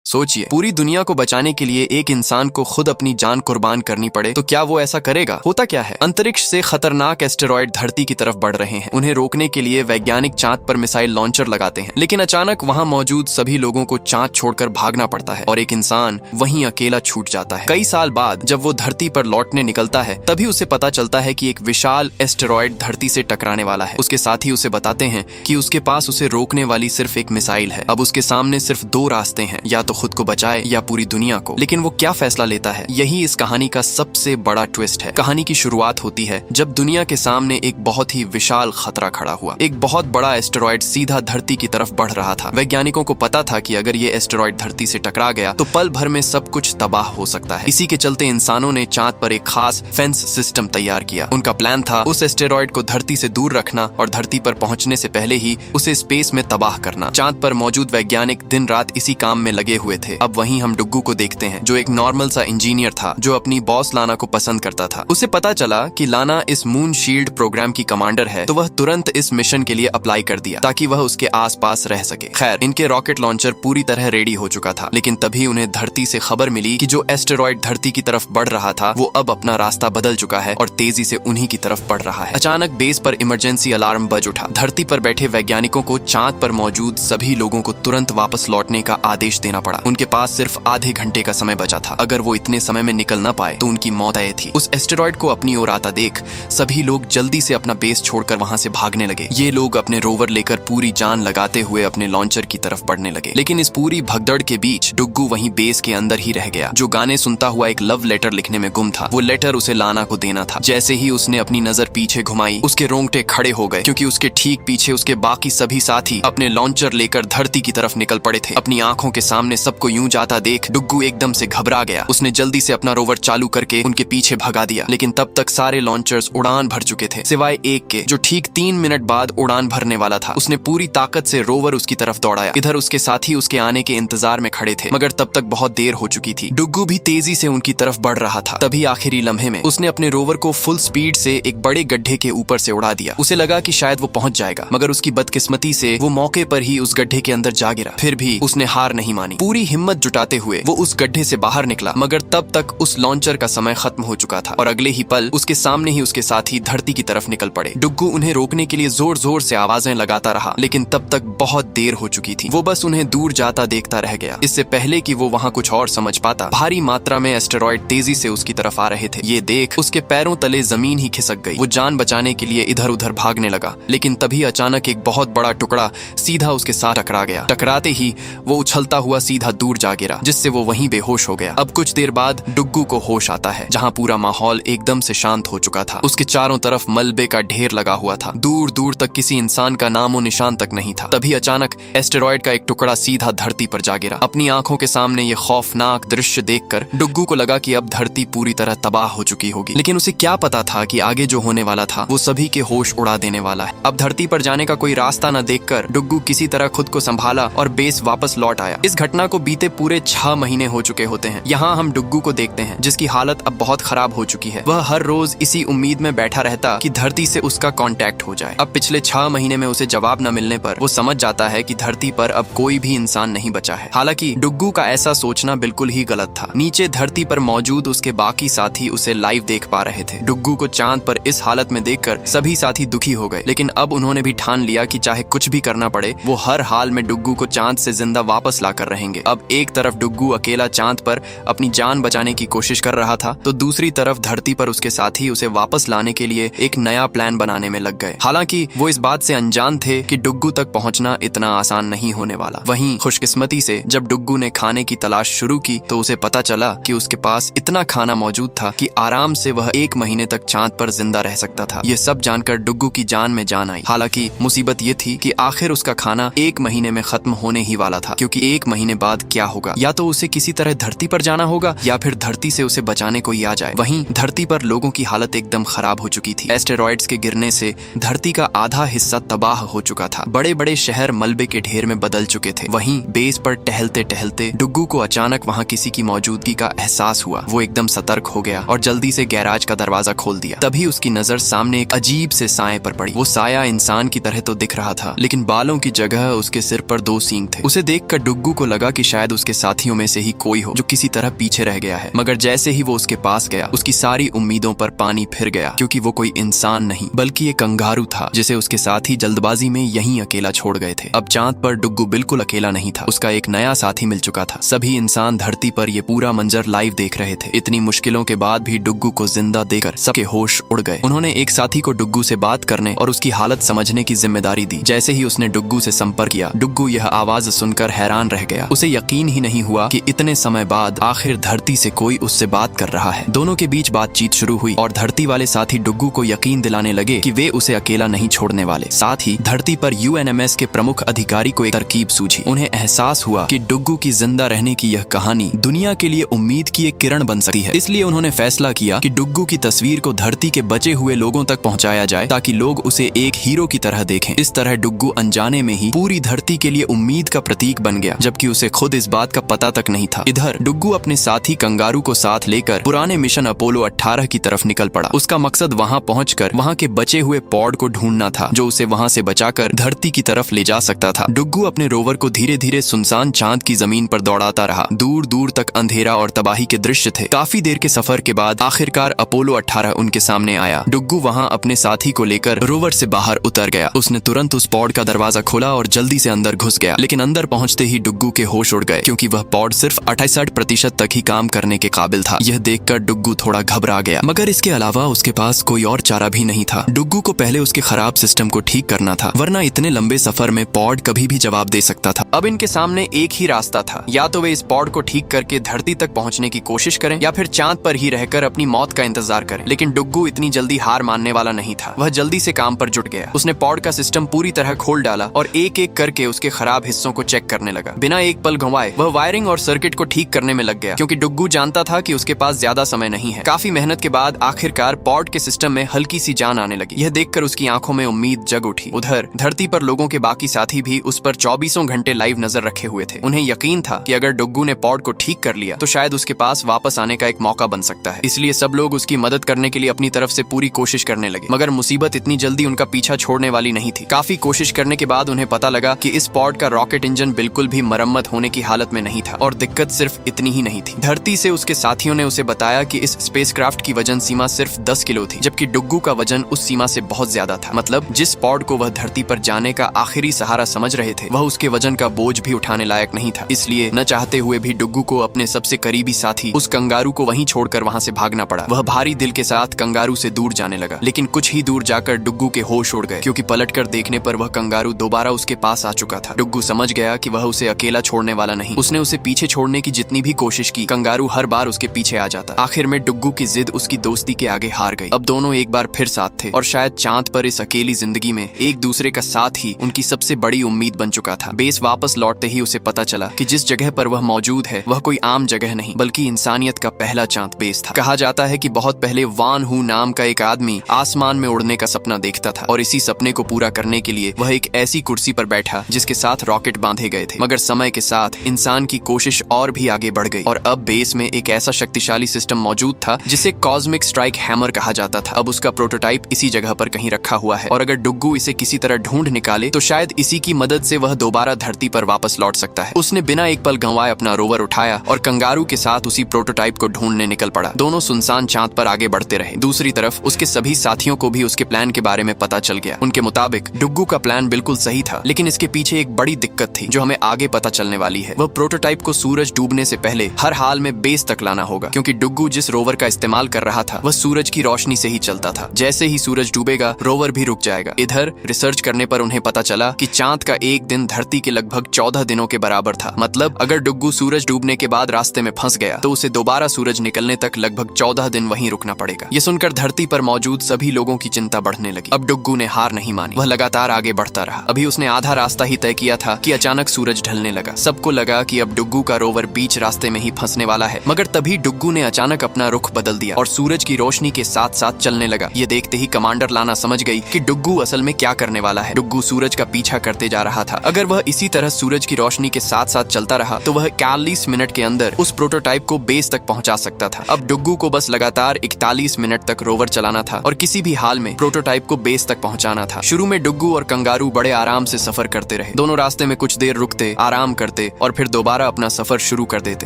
सोचिए, पूरी दुनिया को बचाने के लिए एक इंसान को खुद अपनी जान कुर्बान करनी पड़े तो क्या वो ऐसा करेगा? होता क्या है, अंतरिक्ष से खतरनाक एस्टेरॉयड धरती की तरफ बढ़ रहे हैं। उन्हें रोकने के लिए वैज्ञानिक चांद पर मिसाइल लॉन्चर लगाते हैं, लेकिन अचानक वहां मौजूद सभी लोगों को चांद छोड़कर भागना पड़ता है और एक इंसान वहीं अकेला छूट जाता है। कई साल बाद जब वो धरती पर लौटने निकलता है, तभी उसे पता चलता है कि एक विशाल एस्टेरॉयड धरती से टकराने वाला है। उसके साथी उसे बताते हैं कि उसके पास उसे रोकने वाली सिर्फ एक मिसाइल है। अब उसके सामने सिर्फ दो रास्ते हैं, या तो खुद को बचाए या पूरी दुनिया को। लेकिन वो क्या फैसला लेता है, यही इस कहानी का सबसे बड़ा ट्विस्ट है। कहानी की शुरुआत होती है जब दुनिया के सामने एक बहुत ही विशाल खतरा खड़ा हुआ। एक बहुत बड़ा एस्टेरॉयड सीधा धरती की तरफ बढ़ रहा था। वैज्ञानिकों को पता था कि अगर ये एस्टेरॉयड धरती से टकरा गया तो पल भर में सब कुछ तबाह हो सकता है। इसी के चलते इंसानों ने चांद पर एक खास फेंस सिस्टम तैयार किया। उनका प्लान था उस एस्टेरॉयड को धरती से दूर रखना और धरती पर पहुंचने से पहले ही उसे स्पेस में तबाह करना। चांद पर मौजूद वैज्ञानिक दिन रात इसी काम में लगे हुए थे। अब वहीं हम डुग्गू को देखते हैं, जो एक नॉर्मल सा इंजीनियर था, जो अपनी बॉस लाना को पसंद करता था। उसे पता चला कि लाना इस मून शील्ड प्रोग्राम की कमांडर है, तो वह तुरंत इस मिशन के लिए अप्लाई कर दिया ताकि वह उसके आसपास रह सके। खैर, इनके रॉकेट लॉन्चर पूरी तरह रेडी हो चुका था, लेकिन तभी उन्हें धरती से खबर मिली कि जो एस्टेरॉयड धरती की तरफ बढ़ रहा था वो अब अपना रास्ता बदल चुका है और तेजी से उन्हीं की तरफ बढ़ रहा है। अचानक बेस पर इमरजेंसी अलार्म बज उठा। धरती पर बैठे वैज्ञानिकों को चांद पर मौजूद सभी लोगों को तुरंत वापस लौटने का आदेश देना पड़ा। उनके पास सिर्फ आधे घंटे का समय बचा था। अगर वो इतने समय में निकल ना पाए तो उनकी मौत तय थी। उस एस्टेरॉयड को अपनी ओर आता देख सभी लोग जल्दी से अपना बेस छोड़कर वहां से भागने लगे। ये लोग अपने रोवर लेकर पूरी जान लगाते हुए अपने लॉन्चर की तरफ बढ़ने लगे। लेकिन इस पूरी भगदड़ के बीच डुग्गू वहीं बेस के अंदर ही रह गया, जो गाने सुनता हुआ एक लव लेटर लिखने में गुम था। वो लेटर उसे लाना को देना था। जैसे ही उसने अपनी नजर पीछे घुमाई, उसके रोंगटे खड़े हो गए, क्योंकि उसके ठीक पीछे उसके बाकी सभी साथी अपने लॉन्चर लेकर धरती की तरफ निकल पड़े थे। अपनी आंखों के सामने सबको यूं जाता देख डुग्गू एकदम से घबरा गया। उसने जल्दी से अपना रोवर चालू करके उनके पीछे भगा दिया, लेकिन तब तक सारे लॉन्चर्स उड़ान भर चुके थे, सिवाय एक के, जो ठीक 3 मिनट बाद उड़ान भरने वाला था। उसने पूरी ताकत से रोवर उसकी तरफ दौड़ाया। इधर उसके साथी उसके आने के इंतजार में खड़े थे, मगर तब तक बहुत देर हो चुकी थी। डुग्गू भी तेजी से उनकी तरफ बढ़ रहा था। तभी आखिरी लम्हे में उसने अपने रोवर को फुल स्पीड से एक बड़े गड्ढे के ऊपर से उड़ा दिया। उसे लगा कि शायद वो पहुंच जाएगा, मगर उसकी बदकिस्मती से वो मौके पर ही उस गड्ढे के अंदर जा गिरा। फिर भी उसने हार नहीं मानी। पूरी हिम्मत जुटाते हुए वो उस गड्ढे से बाहर निकला, मगर तब तक उस लॉन्चर का समय खत्म हो चुका था और अगले ही पल उसके सामने ही उसके साथी धरती की तरफ निकल पड़े। डुग्गू उन्हें रोकने के लिए जोर जोर से आवाजें लगाता रहा, लेकिन तब तक बहुत देर हो चुकी थी। वो बस उन्हें दूर जाता देखता रह गया। इससे पहले कि वो वहां कुछ और समझ पाता, भारी मात्रा में एस्टेरॉयड तेजी से उसकी तरफ आ रहे थे। ये देख उसके पैरों तले जमीन ही खिसक गई। वो जान बचाने के लिए इधर उधर भागने लगा, लेकिन तभी अचानक एक बहुत बड़ा टुकड़ा सीधा उसके साथ टकरा गया। टकराते ही वो उछलता हुआ सीधा दूर जा गिरा, जिससे वो वहीं बेहोश हो गया। अब कुछ देर बाद डुग्गू को होश आता है, जहां पूरा माहौल एकदम से शांत हो चुका था। उसके चारों तरफ मलबे का ढेर लगा हुआ था। दूर दूर तक किसी इंसान का नामो निशान तक नहीं था। तभी अचानक एस्टेरॉयड का एक टुकड़ा सीधा धरती पर जा गिरा। अपनी आंखों के सामने ये खौफनाक दृश्य देखकर डुग्गू को लगा कि अब धरती पूरी तरह तबाह हो चुकी होगी। लेकिन उसे क्या पता था कि आगे जो होने वाला था वो सभी के होश उड़ा देने वाला है। अब धरती पर जाने का कोई रास्ता न देखकर डुग्गू किसी तरह खुद को संभाला और बेस वापस लौट आया। इस घटना को बीते पूरे 6 महीने हो चुके होते हैं। यहाँ हम डुग्गू को देखते हैं, जिसकी हालत अब बहुत खराब हो चुकी है। वह हर रोज इसी उम्मीद में बैठा रहता कि धरती से उसका कांटेक्ट हो जाए। अब पिछले 6 महीने में उसे जवाब न मिलने पर वो समझ जाता है कि धरती पर अब कोई भी इंसान नहीं बचा है। हालांकि डुग्गू का ऐसा सोचना बिल्कुल ही गलत था। नीचे धरती पर मौजूद उसके बाकी साथी उसे लाइव देख पा रहे थे। डुग्गू को चांद पर इस हालत में देखकर सभी साथी दुखी हो गए, लेकिन अब उन्होंने भी ठान लिया कि चाहे कुछ भी करना पड़े, वो हर हाल में डुग्गू को चांद से जिंदा वापस लाकर रहेंगे। अब एक तरफ डुग्गू अकेला चांद पर अपनी जान बचाने की कोशिश कर रहा था, तो दूसरी तरफ धरती पर उसके साथी उसे वापस लाने के लिए एक नया प्लान बनाने में लग गए। हालांकि वो इस बात से अनजान थे कि डुग्गू तक पहुंचना इतना आसान नहीं होने वाला। वहीं खुशकिस्मती से जब डुग्गू ने खाने की तलाश शुरू की तो उसे पता चला कि उसके पास इतना खाना मौजूद था कि आराम से वह 1 महीने तक चांद पर जिंदा रह सकता था। ये सब जानकर डुग्गू की जान में जान आई। हालांकि मुसीबत ये थी कि आखिर उसका खाना 1 महीने में खत्म होने ही वाला था, क्योंकि 1 महीने बाद क्या होगा, या तो उसे किसी तरह धरती पर जाना होगा या फिर धरती से उसे बचाने कोई आ जाए। वहीं धरती पर लोगों की हालत एकदम खराब हो चुकी थी। एस्टेरॉयड्स के गिरने से धरती का आधा हिस्सा तबाह हो चुका था। बड़े बड़े शहर मलबे के ढेर में बदल चुके थे। वहीं बेस पर टहलते टहलते डुग्गू को अचानक वहां किसी की मौजूदगी का एहसास हुआ। वो एकदम सतर्क हो गया और जल्दी से गैराज का दरवाजा खोल दिया। तभी उसकी नजर सामने एक अजीब से साए पर पड़ी। वो साया इंसान की तरह तो दिख रहा था, लेकिन बालों की जगह उसके सिर पर 2 सींग थे। उसे देखकर डुग्गू को लगा कि शायद उसके साथियों में से ही कोई हो जो किसी तरह पीछे रह गया है। मगर जैसे ही वो उसके पास गया, उसकी सारी उम्मीदों पर पानी फिर गया, क्योंकि वो कोई इंसान नहीं बल्कि एक कंगारू था जिसे उसके साथी जल्दबाजी में यहीं अकेला छोड़ गए थे। अब चांद पर डुग्गू बिल्कुल अकेला नहीं था, उसका एक नया साथी मिल चुका था। सभी इंसान धरती पर ये पूरा मंजर लाइव देख रहे थे। इतनी मुश्किलों के बाद भी डुग्गू को जिंदा देकर सबके होश उड़ गए। उन्होंने एक साथी को डुग्गू से बात करने और उसकी हालत समझने की जिम्मेदारी दी। जैसे ही उसने डुग्गू से संपर्क किया, डुग्गू यह आवाज सुनकर हैरान रह गया। उसे यकीन ही नहीं हुआ कि इतने समय बाद आखिर धरती से कोई उससे बात कर रहा है। दोनों के बीच बातचीत शुरू हुई और धरती वाले साथी डुग्गू को यकीन दिलाने लगे कि वे उसे अकेला नहीं छोड़ने वाले। साथ ही धरती पर UNMS के प्रमुख अधिकारी को एक तरकीब सूझी। उन्हें एहसास हुआ कि डुग्गू की जिंदा रहने की यह कहानी दुनिया के लिए उम्मीद की एक किरण बन सकती है। इसलिए उन्होंने फैसला किया कि डुग्गू की तस्वीर को धरती के बचे हुए लोगों तक पहुंचाया जाए ताकि लोग उसे एक हीरो की तरह देखें। इस तरह डुग्गू अनजाने में ही पूरी धरती के लिए उम्मीद का प्रतीक बन गया, जबकि उसे खुद इस बात का पता तक नहीं था। इधर डुग्गू अपने साथी कंगारू को साथ लेकर पुराने मिशन अपोलो 18 की तरफ निकल पड़ा। उसका मकसद वहां पहुंचकर वहां के बचे हुए पॉड को ढूंढना था जो उसे वहां से बचाकर धरती की तरफ ले जा सकता था। डुग्गू अपने रोवर को धीरे धीरे सुनसान चांद की जमीन पर दौड़ाता रहा। दूर दूर तक अंधेरा और तबाही के दृश्य थे। काफी देर के सफर के बाद आखिरकार अपोलो 18 उनके सामने आया। डुग्गू वहां अपने साथी को लेकर रोवर से बाहर उतर गया। उसने तुरंत उस पॉड का दरवाजा खोला और जल्दी से अंदर घुस गया। लेकिन अंदर पहुंचते ही डुग्गू के होश उड़ गए, क्योंकि वह पॉड सिर्फ 68% तक ही काम करने के काबिल था। यह देखकर डुग्गू थोड़ा घबरा गया, मगर इसके अलावा उसके पास कोई और चारा भी नहीं था। डुग्गू को पहले उसके खराब सिस्टम को ठीक करना था, वरना इतने लंबे सफर में पॉड कभी भी जवाब दे सकता था। अब इनके सामने एक ही रास्ता था, या तो वे इस पॉड को ठीक करके धरती तक पहुंचने की कोशिश करें या फिर चांद पर ही रहकर अपनी मौत का इंतजार करें। लेकिन डुग्गू इतनी जल्दी हार मानने वाला नहीं था। वह जल्दी से काम पर जुट गया। उसने पॉड का सिस्टम पूरी तरह खोल डाला और एक एक करके उसके खराब हिस्सों को चेक करने लगा। बिना एक पल गंवाए वह वायरिंग और सर्किट को ठीक करने में लग गया, क्योंकि डुग्गू जानता था कि उसके पास ज्यादा समय नहीं है। काफी मेहनत के बाद आखिरकार पॉड के सिस्टम में हल्की सी जान आने लगी। यह देखकर उसकी आंखों में उम्मीद जग उठी। उधर धरती पर लोगों के बाकी साथी भी उस पर 24 घंटे लाइव नजर रखे हुए थे। उन्हें यकीन था कि अगर डुग्गू ने पॉड को ठीक कर लिया तो शायद उसके पास वापस आने का एक मौका बन सकता है। इसलिए सब लोग उसकी मदद करने के लिए अपनी तरफ से पूरी कोशिश करने लगे। मगर मुसीबत इतनी जल्दी उनका पीछा छोड़ने वाली नहीं थी। काफी कोशिश करने के बाद उन्हें पता लगा कि इस पॉड का रॉकेट इंजन बिल्कुल भी मरम्मत होने की हालत में नहीं था। और दिक्कत सिर्फ इतनी ही नहीं थी। धरती से उसके साथियों ने उसे बताया कि इस स्पेसक्राफ्ट की वजन सीमा सिर्फ 10 किलो थी, जबकि डुग्गू का वजन उस सीमा से बहुत ज्यादा था। मतलब जिस पॉड को वह धरती पर जाने का आखिरी सहारा समझ रहे थे, वह उसके वजन का बोझ भी उठाने लायक नहीं था। इसलिए न चाहते हुए भी डुग्गू को अपने सबसे करीबी साथी उस कंगारू को वहीं छोड़कर वहां से भागना पड़ा। वह भारी दिल के साथ कंगारू से दूर जाने लगा, लेकिन कुछ ही दूर जाकर डुग्गू के होश उड़ गए, क्योंकि पलटकर देखने पर वह कंगारू दोबारा उसके पास आ चुका था। डुग्गू समझ गया कि वह उसे अकेला छोड़ने वाला नहीं। उसने उसे पीछे छोड़ने की जितनी भी कोशिश की, कंगारू हर बार उसके पीछे आ जाता। आखिर में डुग्गू की जिद उसकी दोस्ती के आगे हार गई। अब दोनों एक बार फिर साथ थे और शायद चांद पर इस अकेली जिंदगी में एक दूसरे का साथ ही उनकी सबसे बड़ी उम्मीद बन चुका था। बेस वापस लौटते ही उसे पता चला कि जिस जगह पर वह मौजूद है वह कोई आम जगह नहीं, बल्कि इंसानियत का पहला चांद बेस था। कहा जाता है कि बहुत पहले वान हू नाम का एक आदमी आसमान में उड़ने का सपना देखता था और इसी सपने को पूरा करने के लिए वह एक ऐसी कुर्सी पर बैठा जिसके साथ रॉकेट बांधे गए थे। मगर समय के साथ इंसान की कोशिश और भी आगे बढ़ गई और अब बेस में एक ऐसा शक्तिशाली सिस्टम मौजूद था जिसे कॉस्मिक स्ट्राइक हैमर कहा जाता था। अब उसका प्रोटोटाइप इसी जगह पर कहीं रखा हुआ है और अगर डुग्गू इसे किसी तरह ढूंढ निकाले तो शायद इसी की मदद से वह दोबारा धरती पर वापस लौट सकता है। उसने बिना एक पल गंवाए अपना रोवर उठाया और कंगारू के साथ उसी प्रोटोटाइप को ढूंढने निकल पड़ा। दोनों सुनसान चांद पर आगे बढ़ते रहे। दूसरी तरफ उसके सभी साथियों को भी उसके प्लान के बारे में पता चल गया। उनके मुताबिक डुग्गू का प्लान बिल्कुल सही था, लेकिन इसके पीछे एक बड़ी दिक्कत थी जो हमें आगे पता चलने वाली है। वह प्रोटोटाइप को सूरज डूबने से पहले हर हाल में बेस तक लाना होगा, क्योंकि डुग्गू जिस रोवर का इस्तेमाल कर रहा था वह सूरज की रोशनी से ही चलता था। जैसे ही सूरज डूबेगा रोवर भी रुक जाएगा। इधर रिसर्च करने पर उन्हें पता चला कि चांद का एक दिन धरती के लगभग 14 दिनों के बराबर था। मतलब अगर डुग्गू सूरज डूबने के बाद रास्ते में फंस गया तो उसे दोबारा सूरज निकलने तक लगभग 14 दिन वहीं रुकना पड़ेगा। ये सुनकर धरती पर मौजूद सभी लोगों की चिंता बढ़ने लगी। अब डुग्गू ने हार नहीं मानी। वह लगातार आगे बढ़ता रहा। अभी उसने आधा रास्ता ही तय किया था कि अचानक सूरज ढलने लगा। सबको लगा कि अब डुग्गू का रोवर बीच रास्ते में ही फंसने वाला है, मगर तभी डुग्गू ने अचानक अपना रुख बदल दिया और सूरज की रोशनी के साथ साथ चलने लगा। ये देखते ही कमांडर लाना समझ गई कि डुग्गू असल में क्या करने वाला है। डुग्गू सूरज का पीछा करते जा रहा था। अगर वह इसी तरह सूरज की रोशनी के साथ साथ चलता रहा तो वह 41 मिनट के अंदर उस प्रोटोटाइप को बेस तक पहुंचा सकता था। अब डुग्गू को बस लगातार 41 मिनट तक रोवर चलाना था और किसी भी हाल में प्रोटोटाइप को बेस तक पहुंचाना था। शुरू में डुग्गू और कंगारू बड़े आराम से सफर करते रहे। दोनों रास्ते में कुछ देर रुकते, आराम करते करते और फिर दोबारा अपना सफर शुरू कर देते।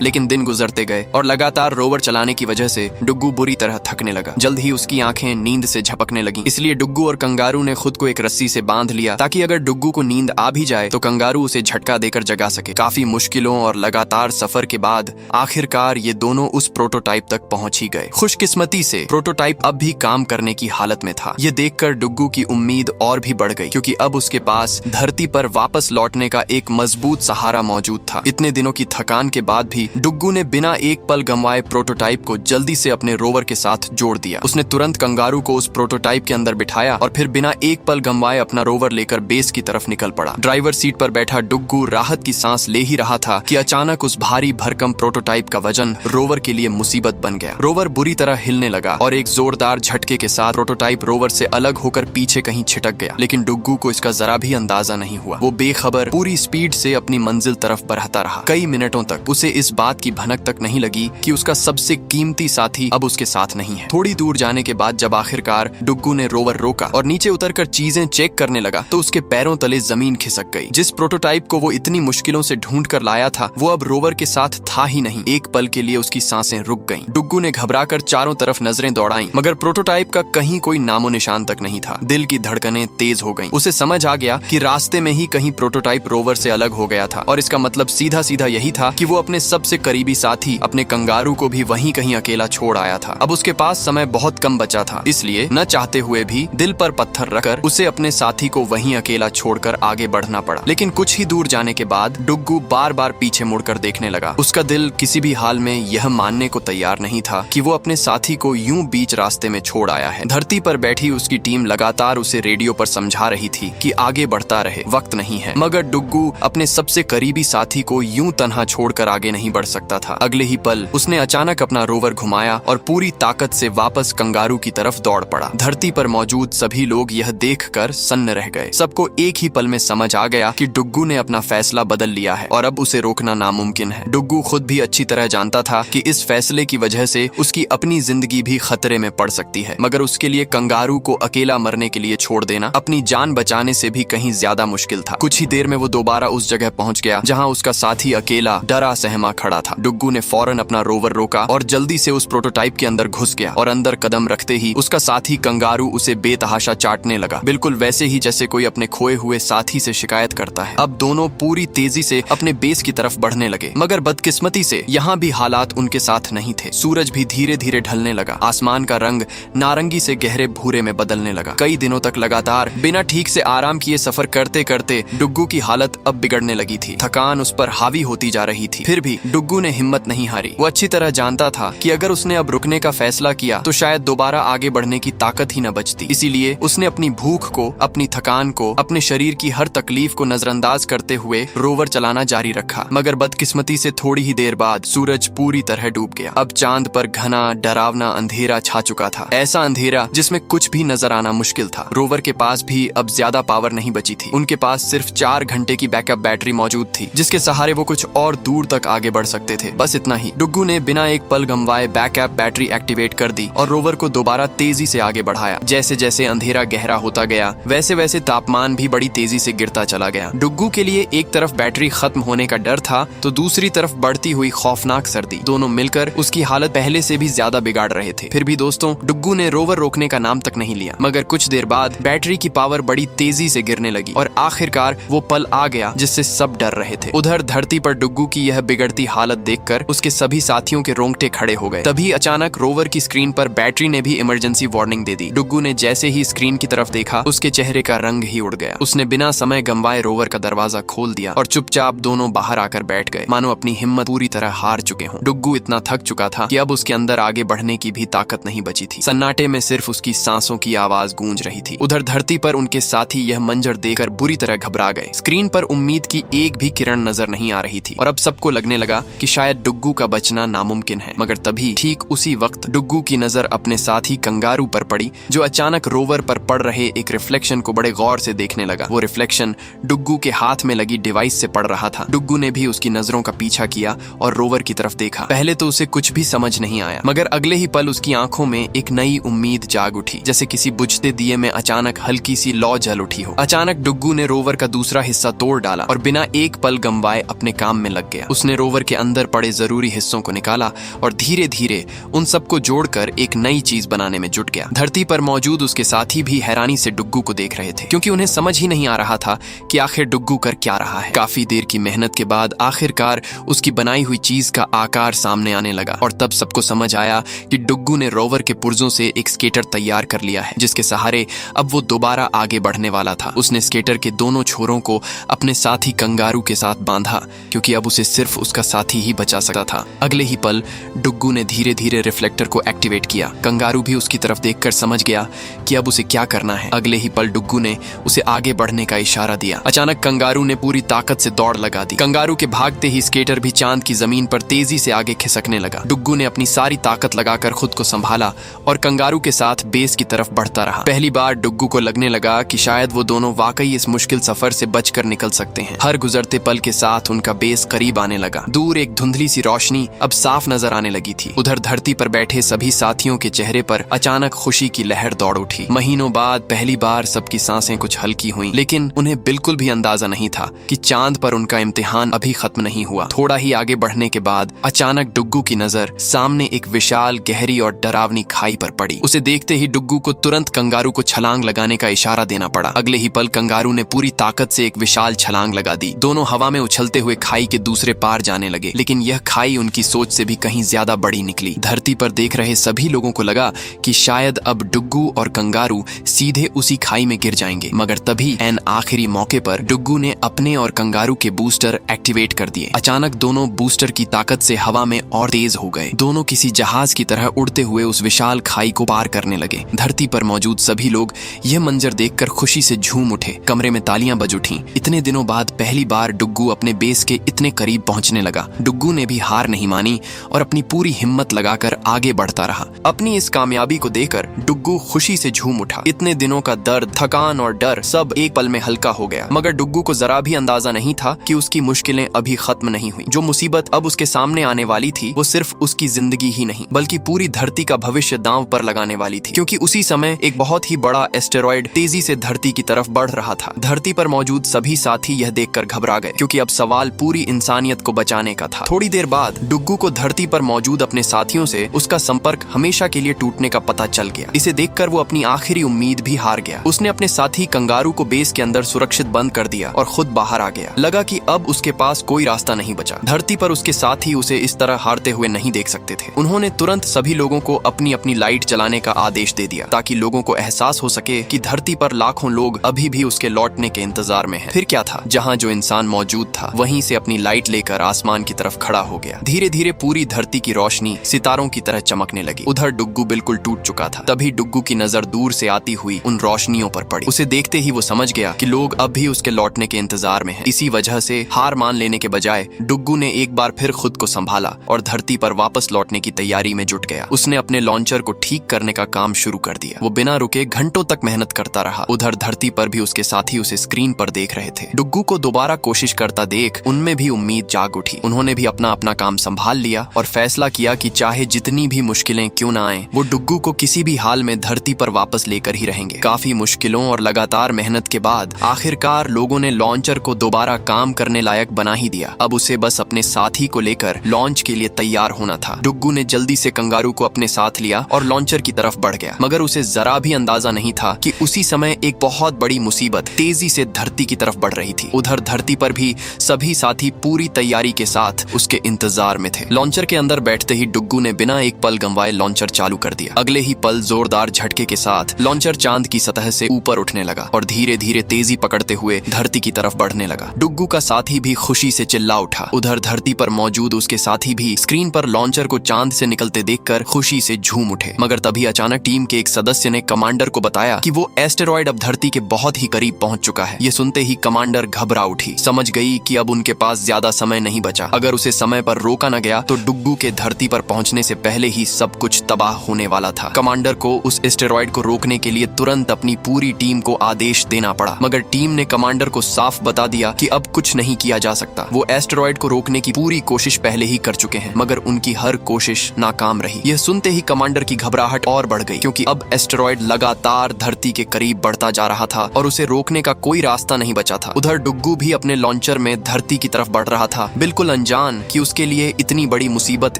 लेकिन दिन गुजरते गए और लगातार रोवर चलाने की वजह से डुग्गू बुरी तरह थकने लगा। जल्द ही उसकी आंखें नींद से झपकने लगी। इसलिए डुग्गू और कंगारू ने खुद को एक रस्सी से बांध लिया ताकि अगर डुग्गू को नींद आ भी जाए तो कंगारू उसे झटका देकर जगा सके। काफी मुश्किलों और लगातार सफर के बाद आखिरकार ये दोनों उस प्रोटोटाइप तक पहुंच ही गए। खुशकिस्मती से प्रोटोटाइप अब भी काम करने की हालत में था। ये देखकर डुग्गू की उम्मीद और भी बढ़ गई क्योंकि अब उसके पास धरती पर वापस लौटने का एक मजबूत सहारा मौजूद था। इतने दिनों की थकान के बाद भी डुग्गू ने बिना एक पल गंवाए प्रोटोटाइप को जल्दी से अपने रोवर के साथ जोड़ दिया। उसने तुरंत कंगारू को उस प्रोटोटाइप के अंदर बिठाया और फिर बिना एक पल गंवाए अपना रोवर लेकर बेस की तरफ निकल पड़ा। ड्राइवर सीट पर बैठा डुग्गू राहत की सांस ले ही रहा था कि अचानक उस भारी भरकम प्रोटोटाइप का वजन रोवर के लिए मुसीबत बन गया। रोवर बुरी तरह हिलने लगा और एक जोरदार झटके के साथ प्रोटोटाइप रोवर से अलग होकर पीछे कहीं छिटक गया। लेकिन डुग्गू को इसका जरा भी अंदाजा नहीं हुआ। वो बेखबर पूरी स्पीड से अपनी मंजिल तरफ बढ़ता रहा। कई मिनटों तक उसे इस बात की भनक तक नहीं लगी कि उसका सबसे कीमती साथी अब उसके साथ नहीं है। थोड़ी दूर जाने के बाद जब आखिरकार डुग्गू ने रोवर रोका और नीचे उतरकर चीजें चेक करने लगा तो उसके पैरों तले जमीन खिसक गई। जिस प्रोटोटाइप को वो इतनी मुश्किलों से ढूंढ कर लाया था वो अब रोवर के साथ था ही नहीं। एक पल के लिए उसकी सांसें रुक गईं। डुग्गू ने घबराकर चारों तरफ नजरें दौड़ाईं मगर प्रोटोटाइप का कहीं कोई नामो निशान तक नहीं था। दिल की धड़कनें तेज हो गईं। उसे समझ आ गया कि रास्ते में ही कहीं प्रोटोटाइप रोवर से अलग हो गया था और इसका मतलब सीधा सीधा यही था कि वो अपने सबसे करीबी साथी अपने कंगारू को भी वहीं कहीं अकेला छोड़ आया था। अब उसके पास समय बहुत कम बचा था, इसलिए न चाहते हुए भी दिल पर पत्थर रखकर उसे अपने साथी को वहीं अकेला छोड़कर आगे बढ़ना पड़ा। लेकिन कुछ ही दूर जाने के बाद डुग्गू बार बार पीछे मुड़कर देखने लगा। उसका दिल किसी भी हाल में यह मानने को तैयार नहीं था कि वो अपने साथी को यूं बीच रास्ते में छोड़ आया है। धरती पर बैठी उसकी टीम लगातार उसे रेडियो पर समझा रही थी कि आगे बढ़ता रहे, वक्त नहीं है। मगर डुग्गू अपने सबसे करीबी साथी को यूं तन्हा छोड़कर आगे नहीं बढ़ सकता था। अगले ही पल उसने अचानक अपना रोवर घुमाया और पूरी ताकत से वापस कंगारू की तरफ दौड़ पड़ा। धरती पर मौजूद सभी लोग यह देखकर सन्न रह गए। सबको एक ही पल में समझ आ गया कि डुग्गू ने अपना फैसला बदल लिया है और अब उसे रोकना नामुमकिन है। डुग्गू खुद भी अच्छी तरह जानता था कि इस फैसले की वजह से उसकी अपनी जिंदगी भी खतरे में पड़ सकती है, मगर उसके लिए कंगारू को अकेला मरने के लिए छोड़ देना अपनी जान बचाने से भी कहीं ज्यादा मुश्किल था। कुछ ही देर में वो दोबारा उस जगह पहुंच गया जहां उसका साथी अकेला डरा सहमा खड़ा था। डुग्गू ने फौरन अपना रोवर रोका और जल्दी से उस प्रोटोटाइप के अंदर घुस गया और अंदर कदम रखते ही उसका साथी कंगारू उसे बेतहाशा चाटने लगा, बिल्कुल वैसे ही जैसे कोई अपने खोए हुए साथी से शिकायत करता है। अब दोनों पूरी तेजी से अपने बेस की तरफ बढ़ने लगे, मगर बदकिस्मती से यहाँ भी हालात उनके साथ नहीं थे। सूरज भी धीरे धीरे ढलने लगा। आसमान का रंग नारंगी से गहरे भूरे में बदलने लगा। कई दिनों तक लगातार बिना ठीक से आराम किए सफर करते करते डुग्गू की हालत अब बिगड़ने लगी थी। थकान उस पर हावी होती जा रही थी। फिर भी डुग्गू ने हिम्मत नहीं हारी। वो अच्छी तरह जानता था कि अगर उसने अब रुकने का फैसला किया तो शायद दोबारा आगे बढ़ने की ताकत ही न बचती। इसीलिए उसने अपनी भूख को, अपनी थकान को, अपने शरीर की हर तकलीफ को नजरअंदाज करते हुए रोवर चलाना जारी रखा। मगर बदकिस्मती से थोड़ी ही देर बाद सूरज पूरी तरह डूब गया। अब चांद पर घना डरावना अंधेरा छा चुका था, ऐसा अंधेरा जिसमें कुछ भी नजर आना मुश्किल था। रोवर के पास भी अब ज्यादा पावर नहीं बची थी। उनके पास सिर्फ 4 घंटे की बैकअप बैटरी मौजूद थी जिसके सहारे वो कुछ और दूर तक आगे बढ़ सकते थे। बस इतना ही। डुग्गू ने बिना एक पल गंवाए बैकअप बैटरी एक्टिवेट कर दी और रोवर को दोबारा तेजी से आगे बढ़ाया। जैसे जैसे अंधेरा गहरा होता गया वैसे वैसे तापमान भी बड़ी तेजी से गिरता चला गया। डुग्गू के लिए एक तरफ बैटरी खत्म होने का डर था तो दूसरी तरफ बढ़ती हुई खौफनाक सर्दी, दोनों मिलकर उसकी हालत पहले से भी ज्यादा बिगाड़ रहे थे। फिर भी दोस्तों, डुग्गू ने रोवर रोकने का नाम तक नहीं लिया। मगर कुछ देर बाद बैटरी की पावर बड़ी तेजी से गिरने लगी और आखिरकार वो पल आ गया जिससे सब डर रहे थे। उधर धरती पर डुग्गू की यह बिगड़ती हालत देखकर उसके सभी साथियों के रोंगटे खड़े हो गए। तभी अचानक रोवर की स्क्रीन पर बैटरी ने भी इमरजेंसी वार्निंग दे दी। डुग्गू ने जैसे ही स्क्रीन की तरफ देखा उसके चेहरे का रंग ही उड़ गया। उसने बिना समय गंवाए रोवर का दरवाजा खोल दिया और चुपचाप दोनों बाहर आकर बैठ गए, मानो अपनी हिम्मत पूरी तरह हार चुके हों। डुग्गू इतना थक चुका था कि अब उसके अंदर आगे बढ़ने की भी ताकत नहीं बची थी। सन्नाटे में सिर्फ उसकी सांसों की आवाज गूंज रही थी। उधर धरती पर उनके साथी यह मंजर देखकर बुरी तरह घबरा गए। स्क्रीन पर उम्मीद की एक भी किरण नजर नहीं आ रही थी और अब सबको लगने लगा कि शायद डुग्गू का बचना नामुमकिन है। मगर तभी ठीक उसी वक्त डुग्गू की नजर अपने साथी कंगारू पर पड़ी, जो अचानक रोवर पर पड़ रहे एक रिफ्लेक्शन को बड़े गौर से देखने लगा। वो रिफ्लेक्शन डुग्गू के हाथ में लगी डिवाइस से पड़ रहा था। डुग्गू ने भी उसकी नजरों का पीछा किया और रोवर की तरफ देखा। पहले तो उसे कुछ भी समझ नहीं आया, मगर अगले ही पल उसकी आंखों में एक नई उम्मीद जाग उठी, जैसे किसी बुझते दिए में अचानक हल्की सी लौ जल उठी हो। अचानक डुग्गू ने रोवर का दूसरा हिस्सा तोड़ डाला और बिना एक पल गंवाए अपने काम में लग गया। उसने रोवर के अंदर पड़े जरूरी हिस्सों को निकाला और धीरे धीरे उन सबको जोड़कर एक नई चीज बनाने में जुट गया। धरती पर मौजूद उसके साथी भी हैरानी से डुग्गू को देख रहे थे, क्योंकि उन्हें समझ ही नहीं आ रहा था कि आखिर डुग्गू कर क्या रहा है। काफी देर की मेहनत के बाद आखिरकार उसकी बनाई हुई चीज का आकार सामने आने लगा और तब सबको समझ आया कि डुग्गू ने रोवर के पुर्जों से एक स्केटर तैयार कर लिया है, जिसके सहारे अब वो दोबारा आगे बढ़ने वाला था। उसने स्केटर के दोनों छोरों को अपने साथी कंगारू के साथ बांधा, क्योंकि अब उसे सिर्फ उसका साथी ही बचा सकता था। अगले ही पल डुग्गू ने धीरे धीरे रिफ्लेक्टर को एक्टिवेट किया। कंगारू भी उसकी तरफ देखकर समझ गया कि अब उसे क्या करना है। अगले ही पल डुग्गू ने उसे आगे बढ़ने का इशारा दिया। अचानक कंगारू ने पूरी ताकत से दौड़ लगा दी। कंगारू के भागते ही स्केटर भी चांद की जमीन पर तेजी से आगे खिसकने लगा। डुग्गू ने अपनी सारी ताकत लगाकर खुद को संभाला और कंगारू के साथ बेस की तरफ बढ़ता रहा। पहली बार डुग्गू को लगने लगा कि शायद वो दोनों वाकई इस मुश्किल सफर से बचकर निकल सकते हैं। हर गुजरते पल के साथ उनका बेस करीब आने लगा। दूर एक धुंधली सी रोशनी अब साफ नजर आने लगी थी। उधर धरती पर बैठे सभी साथियों के चेहरे पर अचानक खुशी की लहर दौड़ उठी। महीनों बाद पहली बार सबकी सांसें कुछ हल्की हुईं, लेकिन उन्हें बिल्कुल भी अंदाजा नहीं था कि चांद पर उनका इम्तिहान अभी खत्म नहीं हुआ। थोड़ा ही आगे बढ़ने के बाद अचानक डुग्गू की नजर सामने एक विशाल, गहरी और डरावनी खाई पर पड़ी। उसे देखते ही डुग्गू को तुरंत कंगारू को छलांग लगाने का इशारा देना पड़ा। अगले ही पल कंगारू ने पूरी ताकत से एक विशाल छलांग लगा दी। दोनों हवा में उछलते हुए खाई के दूसरे पार जाने लगे, लेकिन यह खाई उनकी सोच से भी कहीं ज्यादा बड़ी निकली। धरती पर देख रहे सभी लोगों को लगा कि शायद अब डुग्गू और कंगारू सीधे उसी खाई में गिर जाएंगे, मगर तभी एन आखिरी मौके पर डुग्गू ने अपने और कंगारू के बूस्टर एक्टिवेट कर दिए। अचानक दोनों बूस्टर की ताकत से हवा में और तेज हो गए। दोनों किसी जहाज की तरह उड़ते हुए उस विशाल खाई को पार करने लगे। धरती पर मौजूद सभी लोग यह मंजर देखकर खुशी से झूम उठे। कमरे में तालियां बज उठीं। इतने दिनों बाद पहली बार डुग्गू अपने बेस के इतने करीब पहुंचने लगा। डुग्गू ने भी हार नहीं मानी और अपनी पूरी हिम्मत लगाकर आगे बढ़ता रहा। अपनी इस कामयाबी को देखकर डुग्गू खुशी से झूम उठा। इतने दिनों का दर्द, थकान और डर सब एक पल में हल्का हो गया। मगर डुग्गू को जरा भी अंदाजा नहीं था कि उसकी मुश्किलें अभी खत्म नहीं हुई। जो मुसीबत अब उसके सामने आने वाली थी वो सिर्फ उसकी जिंदगी ही नहीं बल्कि पूरी धरती का भविष्य दांव पर लगाने वाली थी, क्योंकि उसी समय एक बहुत ही बड़ा एस्टेरॉयड तेजी से धरती की तरफ बढ़ रहा था। धरती पर मौजूद सभी साथी यह देखकर घबरा गए, क्योंकि अब सवाल पूरी इंसानियत को बचाने का था। थोड़ी देर बाद डुग्गू को धरती पर मौजूद अपने साथियों से उसका संपर्क हमेशा के लिए टूटने का पता चल गया। इसे देखकर वो अपनी आखिरी उम्मीद भी हार गया। उसने अपने साथी कंगारू को बेस के अंदर सुरक्षित बंद कर दिया और खुद बाहर आ गया। लगा कि अब उसके पास कोई रास्ता नहीं बचा। धरती पर उसके साथी उसे इस तरह हारते हुए नहीं देख सकते थे। उन्होंने तुरंत सभी लोगों को अपनी अपनी लाइट जलाने का आदेश दे दिया, ताकि लोगों को एहसास हो सके कि धरती पर लाखों लोग अभी भी उसके लौटने के इंतजार में हैं। फिर क्या था, जहाँ जो इंसान मौजूद था वहीं से अपनी लाइट लेकर आसमान की तरफ खड़ा हो गया। धीरे धीरे पूरी धरती की रोशनी सितारों की तरह चमकने लगी। उधर डुग्गू बिल्कुल टूट चुका था। तभी डुग्गू की नजर दूर से आती हुई उन रोशनियों पर पड़ी। उसे देखते ही वो समझ गया कि लोग अब भी उसके लौटने के इंतजार में हैं। इसी वजह से हार मान लेने के बजाय डुग्गू ने एक बार फिर खुद को संभाला और धरती पर वापस लौटने की तैयारी में जुट गया। उसने अपने लॉन्चर को ठीक करने का काम शुरू कर दिया। वो बिना रुके घंटों तक मेहनत करता रहा। उधर धरती पर भी उसके साथी उसे स्क्रीन पर देख रहे थे। डुग्गू को दोबारा कोशिश करता देख उनमें भी उम्मीद जाग उठी। उन्होंने भी अपना अपना काम संभाल लिया और फैसला किया कि चाहे जितनी भी मुश्किलें क्यों ना आए, वो डुग्गू को किसी भी हाल में धरती पर वापस लेकर ही रहेंगे। काफी मुश्किलों और लगातार मेहनत के बाद आखिरकार लोगों ने लॉन्चर को दोबारा काम करने लायक बना ही दिया। अब उसे बस अपने साथी को लेकर लॉन्च के लिए तैयार होना था। डुग्गू ने जल्दी से कंगारू को अपने साथ लिया और लॉन्चर की तरफ बढ़ गया, मगर उसे जरा भी अंदाजा नहीं था कि उसी समय एक बहुत बड़ी मुसीबत तेजी से धरती की तरफ बढ़ रही थी। उधर धरती पर भी सभी साथी पूरी तैयारी के साथ उसके इंतजार में थे। लॉन्चर के अंदर बैठते ही डुग्गू ने बिना एक पल गंवाए लॉन्चर चालू कर दिया। अगले ही पल जोरदार झटके के साथ लॉन्चर चांद की सतह से ऊपर उठने लगा और धीरे धीरे तेजी पकड़ते हुए धरती की तरफ बढ़ने लगा। डुग्गू का साथी भी खुशी से चिल्ला उठा। उधर धरती पर मौजूद उसके साथी भी स्क्रीन पर लॉन्चर को चांद से निकलते देखकर खुशी से झूम उठे। मगर तभी अचानक टीम के एक सदस्य ने कमांडर को बताया कि वो एस्टेरॉयड अब धरती के बहुत ही करीब पहुंच चुका है। ये सुनते ही कमांडर घबरा उठी। समझ गई कि अब उनके पास ज्यादा समय नहीं बचा। अगर उसे समय पर रोका न गया तो डुग्गू के धरती पर पहुंचने से पहले ही सब कुछ तबाह होने वाला था। कमांडर को उस एस्टेरॉयड को रोकने के लिए तुरंत अपनी पूरी टीम को आदेश देना पड़ा, मगर टीम ने कमांडर को साफ बता दिया कि अब कुछ नहीं किया जा सकता। वो एस्टेरॉयड को रोकने की पूरी कोशिश पहले ही कर चुके हैं, मगर उनकी हर कोशिश नाकाम रही। यह सुनते ही कमांडर की घबराहट और बढ़ गई, क्योंकि अब एस्टेरॉयड लगातार धरती के करीब बढ़ता जा रहा था और उसे रोकने का कोई रास्ता नहीं बचा था। उधर डुग्गू भी अपने लॉन्चर लॉन्चर में धरती की तरफ बढ़ रहा था, बिल्कुल अनजान कि उसके लिए इतनी बड़ी मुसीबत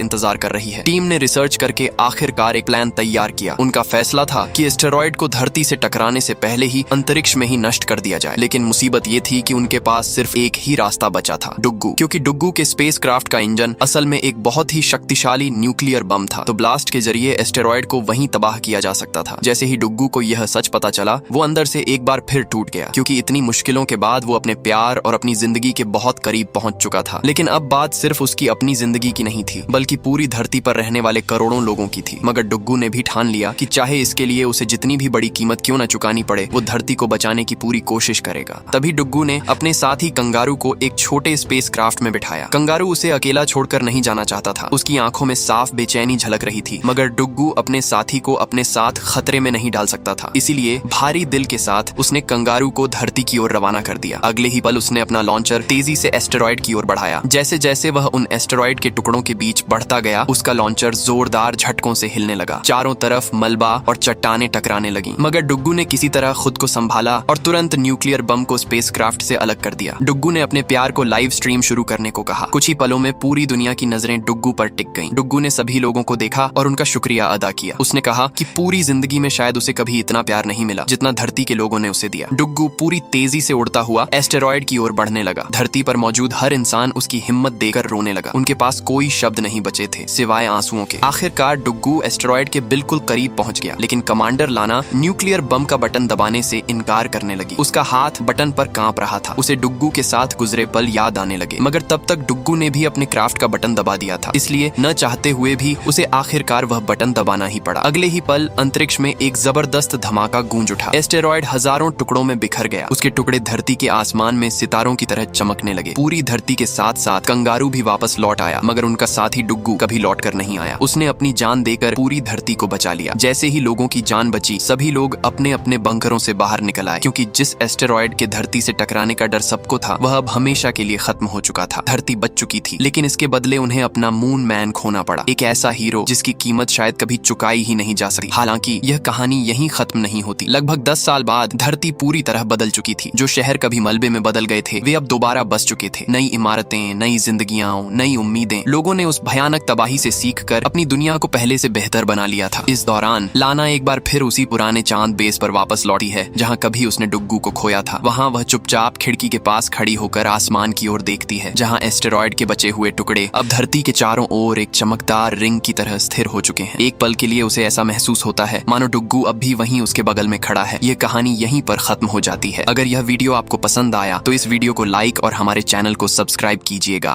इंतजार कर रही है। टीम ने रिसर्च करके आखिरकार एक प्लान तैयार किया। उनका फैसला था कि एस्टेरॉयड को धरती से टकराने से पहले ही अंतरिक्ष में ही नष्ट कर दिया जाए। लेकिन मुसीबत ये थी कि उनके पास सिर्फ एक ही रास्ता बचा था, डुग्गू। क्योंकि डुग्गू के स्पेसक्राफ्ट का इंजन असल में एक बहुत ही शक्तिशाली न्यूक्लियर बम था, तो ब्लास्ट के जरिए एस्टेरॉयड को वहीं तबाह किया जा सकता था। जैसे ही डुग्गू को यह सच पता चला, वो अंदर से एक बार फिर टूट गया, क्योंकि इतनी मुश्किलों के बाद वो अपने प्यार और अपनी जिंदगी के बहुत करीब पहुंच चुका था। लेकिन अब बात सिर्फ उसकी अपनी जिंदगी की नहीं थी, बल्कि पूरी धरती पर रहने वाले करोड़ों लोगों की थी। मगर डुग्गू ने भी ठान लिया कि चाहे इसके लिए उसे जितनी भी बड़ी कीमत क्यों न चुकानी पड़े, वो धरती को बचाने की पूरी कोशिश करेगा। तभी डुग्गू ने अपने साथी कंगारू को एक छोटे स्पेसक्राफ्ट में बिठाया। कंगारू उसे अकेला छोड़कर नहीं जाना चाहता था। उसकी आंखों में साफ बेचैनी झलक रही थी, मगर डुग्गू अपने साथी को अपने साथ खतरे में नहीं डाल सकता था। इसीलिए भारी दिल के साथ उसने कंगारू को धरती की ओर रवाना कर दिया। अगले ही पल उसने अपना लॉन्चर तेजी से एस्टेरॉयड की ओर बढ़ाया। जैसे जैसे वह उन एस्टेरॉयड के टुकड़ों के बीच बढ़ता गया, उसका लॉन्चर जोरदार झटकों से हिलने लगा। चारों तरफ मलबा और चट्टानें टकराने लगी, मगर डुग्गू ने किसी तरह खुद को संभाला और तुरंत न्यूक्लियर बम को स्पेसक्राफ्ट से अलग कर दिया। डुग्गू ने अपने प्यार को लाइव स्ट्रीम शुरू करने को कहा। कुछ ही पलों में पूरी दुनिया की नजरें डुग्गू पर टिक गईं। डुग्गू ने सभी लोगों को देखा और उनका शुक्रिया अदा किया। उसने कहा कि पूरी जिंदगी में शायद उसे कभी इतना प्यार नहीं मिला जितना धरती के लोगों ने उसे दिया। डुग्गू पूरी तेजी से उड़ता हुआ एस्टेरॉयड की ओर बढ़ने लगा। धरती पर मौजूद हर इंसान उसकी हिम्मत देकर रोने लगा। उनके पास कोई शब्द नहीं बचे थे सिवाय आंसुओं के। आखिरकार डुग्गू एस्टेरॉयड के बिल्कुल करीब पहुंच गया, लेकिन कमांडर लाना न्यूक्लियर बम का बटन दबाने से इनकार करने लगी। उसका हाथ बटन पर कांप रहा था। उसे डुग्गू के साथ गुजरे पल याद आने लगे, मगर तब तक डुग्गू ने भी अपने क्राफ्ट का बटन दबा दिया था। इसलिए न चाहते हुए भी उसे आखिरकार वह बटन दबाना ही पड़ा। अगले ही पल अंतरिक्ष में एक जबरदस्त धमाका गूंज उठा। एस्टेरॉयड हजारों टुकड़ों में बिखर गया। उसके टुकड़े धरती के आसमान में सितारों की तरह चमकने लगे। पूरी धरती के साथ साथ कंगारू भी वापस लौट आया, मगर उनका साथी डुग्गू कभी लौट कर नहीं आया। उसने अपनी जान देकर पूरी धरती को बचा लिया। जैसे ही लोगों की जान बची, सभी लोग अपने अपने बंकरों से बाहर निकल आए, क्योंकि जिस एस्टेरॉयड के धरती से टकराने का डर सबको था, वह अब हमेशा के लिए खत्म हो चुका था। धरती बच चुकी थी, लेकिन इसके बदले उन्हें अपना मून मैन खोना पड़ा, एक ऐसा हीरो जिसकी कीमत शायद कभी चुकाई ही नहीं जा सकती। हालांकि यह कहानी यहीं खत्म नहीं होती। लगभग 10 साल बाद धरती पूरी तरह बदल चुकी थी। जो शहर कभी मलबे में बदल गए थे, वे अब दोबारा बस चुके थे। नई इमारतें, नई जिंदगियां, नई उम्मीदें। लोगों ने उस भयानक तबाही से सीखकर अपनी दुनिया को पहले से बेहतर बना लिया था। इस दौरान लाना एक बार फिर उसी पुराने चांद बेस पर वापस लौटी है, जहाँ कभी उसने डुग्गू को खोया था। वहाँ वह चुपचाप खिड़की के पास खड़ी होकर आसमान की ओर देखती है, जहाँ एस्टेरॉयड के बचे हुए टुकड़े अब धरती के चारों ओर एक चमकदार रिंग की तरह स्थिर हो चुके हैं। एक पल के लिए उसे ऐसा महसूस होता है मानो डुग्गू अब भी वहीं उसके बगल में खड़ा है। यह कहानी यहीं पर खत्म हो जाती है। अगर यह वीडियो आपको पसंद आया तो इस वीडियो को लाइक और हमारे चैनल को सब्सक्राइब कीजिएगा।